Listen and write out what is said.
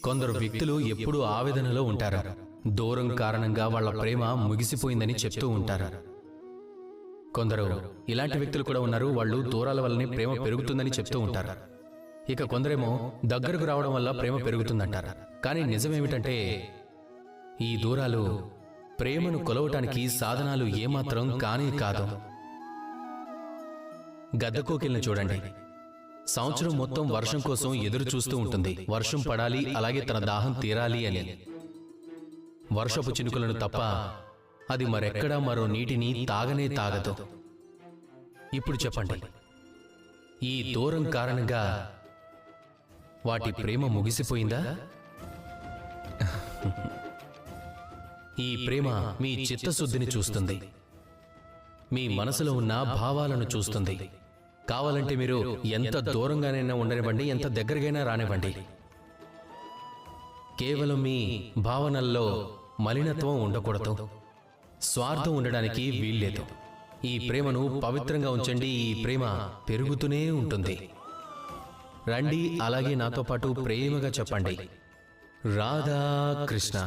కొందరు వ్యక్తులు ఎప్పుడూ ఆవేదనలో ఉంటారు. దూరం కారణంగా వాళ్ళ ప్రేమ ముగిసిపోయిందని చెప్తూ ఉంటారు. కొందరు ఇలాంటి వ్యక్తులు కూడా ఉన్నారు. వాళ్ళు దూరాల వల్లనే ప్రేమ పెరుగుతుందని చెప్తూ ఉంటారు. ఇక కొందరేమో దగ్గరకు రావడం వల్ల ప్రేమ పెరుగుతుందంటారు. కానీ నిజమేమిటంటే ఈ దూరాలు ప్రేమను కొలవటానికి సాధనాలు ఏమాత్రం కానే కాదు. గద్దకోకిల్ని చూడండి. సంవత్సరం మొత్తం వర్షం కోసం ఎదురు చూస్తూ ఉంటుంది. వర్షం పడాలి, అలాగే తన దాహం తీరాలి అని. వర్షపు చినుకులను తప్ప అది మరెక్కడా మరో నీటిని తాగనే తాగదు. ఇప్పుడు చెప్పండి, ఈ దూరం కారణంగా వాటి ప్రేమ ముగిసిపోయిందా? ఈ ప్రేమ మీ చిత్తశుద్ధిని చూస్తుంది, మీ మనసులో ఉన్న భావాలను చూస్తుంది. కావాలంటే మీరు ఎంత దూరంగానైనా ఉండనివ్వండి, ఎంత దగ్గరగైనా రానివ్వండి. కేవలం మీ భావనల్లో మలినత్వం ఉండకూడదు, స్వార్థం ఉండడానికి వీల్లేదు. ఈ ప్రేమను పవిత్రంగా ఉంచండి. ఈ ప్రేమ పెరుగుతూనే ఉంటుంది. రండి, అలాగే నాతో పాటు ప్రేమగా చెప్పండి, రాధా కృష్ణ.